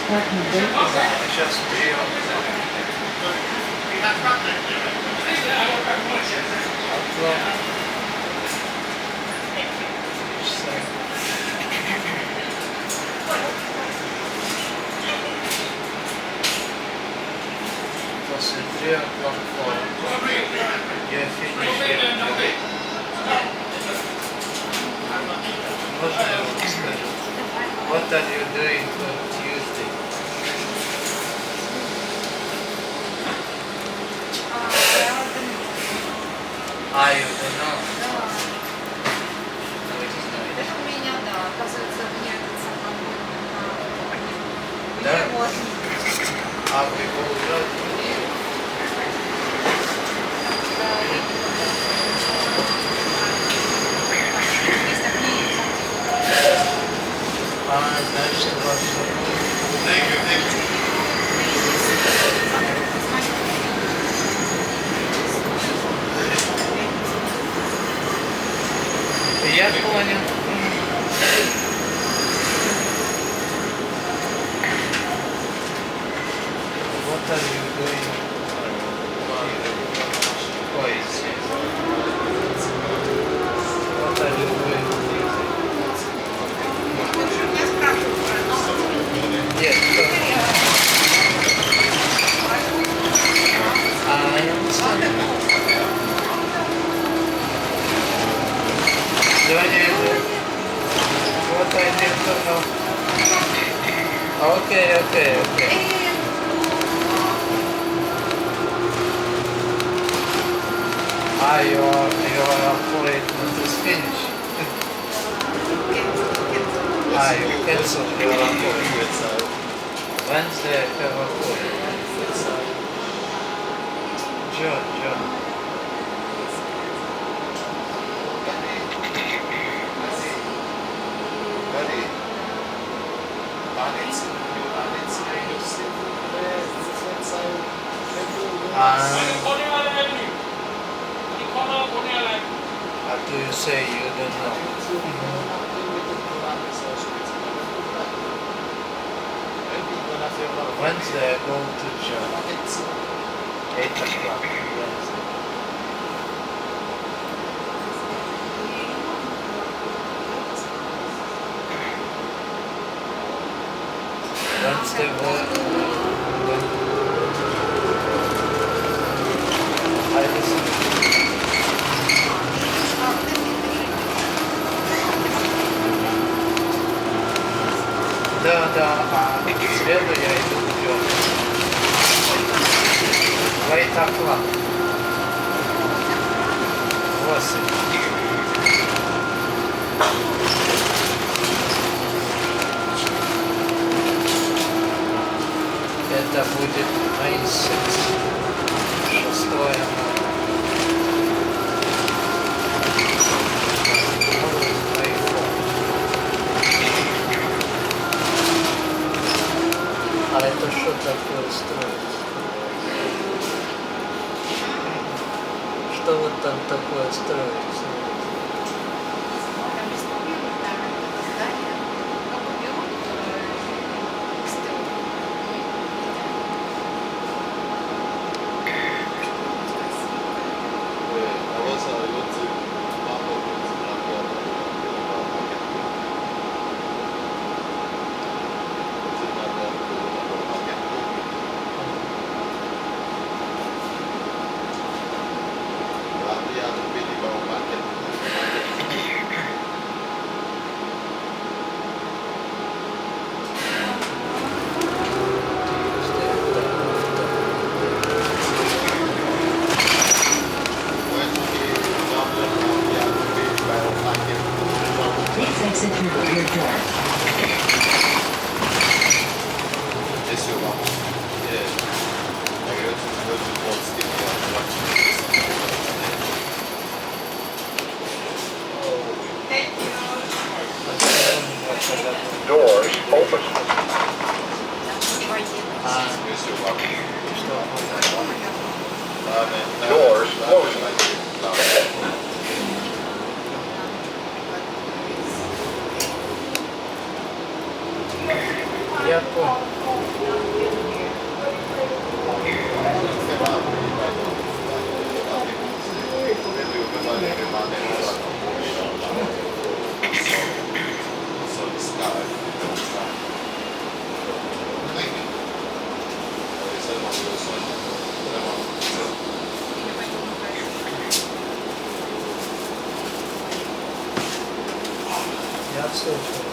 Just be on после 3 o'clock я финиш. Можно я вам скажу? What are you doing on Tuesday? You don't know? Вы не знаете? Это у меня, да, оказывается, мне этот самый Да? перевод. Вы получаете? Значит, у вас... Я понял. What are you doing? Ой, what are you doing? Я спрашиваю про Нет, I understand. What I need to know. Okay. You are afraid not to finish. You cancel your appointment. Wednesday I have appointment. John. How do you say you don't know? Wednesday I go to John. 8 o'clock. Wednesday. Wednesday I listen. Да, в среду я иду в Джон. 8 o'clock. 8. Это будет месяц 6 мая. А это что такое строить? Что вот там такое строится? still cool.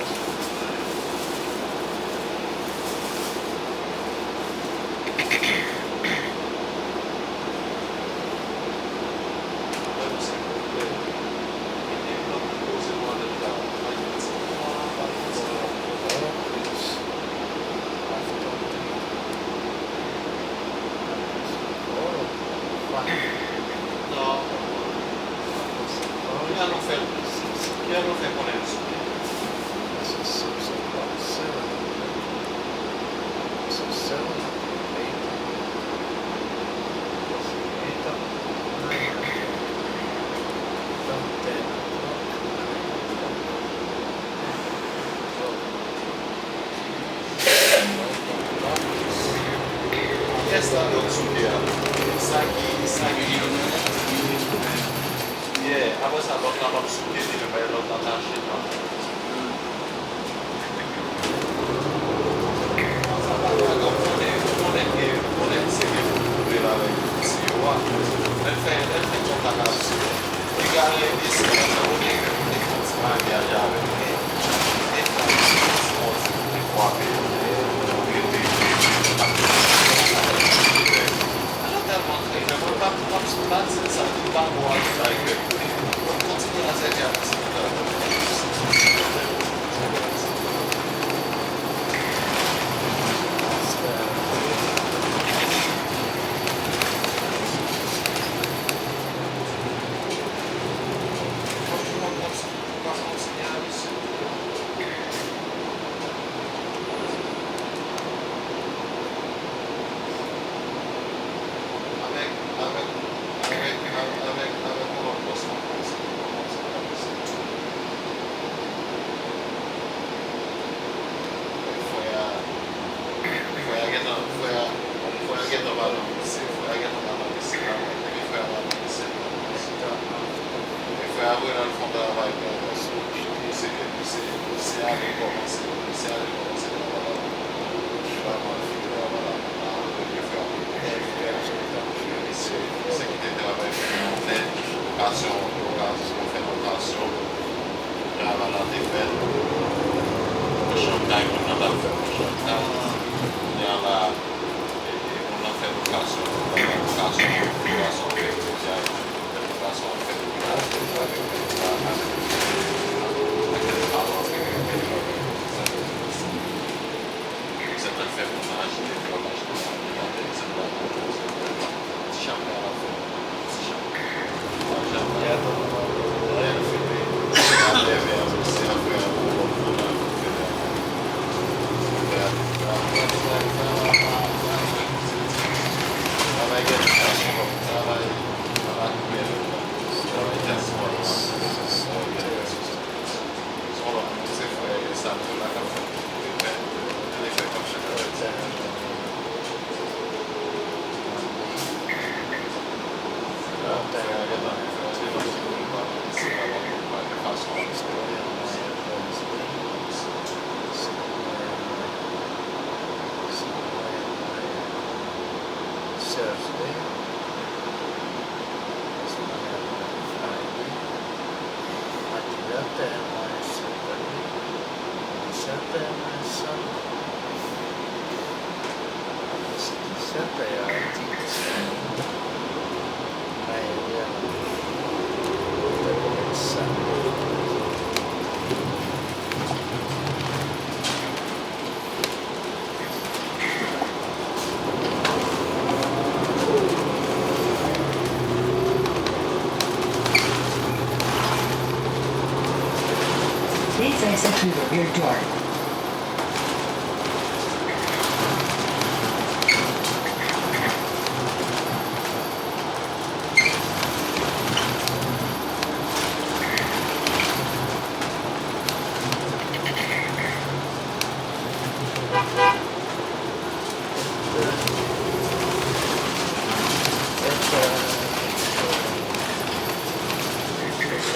Please exit through the rear door.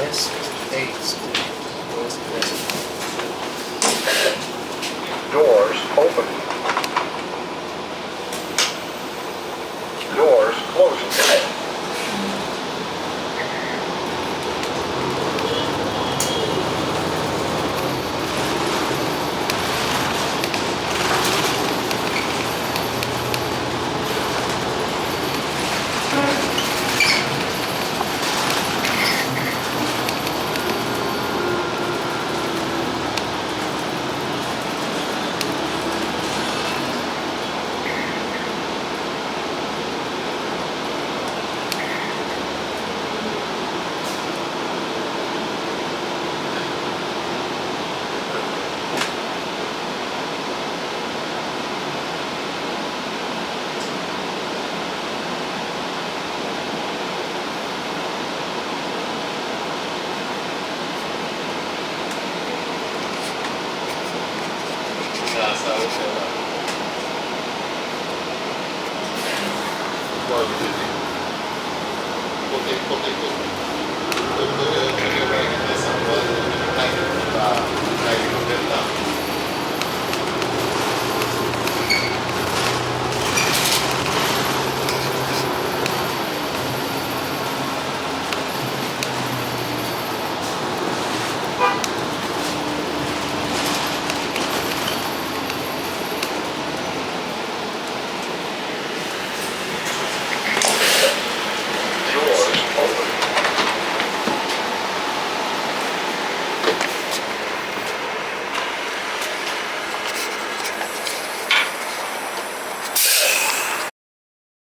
West 8 West West. scuola di tutti. Poter dove io che essa un po' di libertà, di libertà.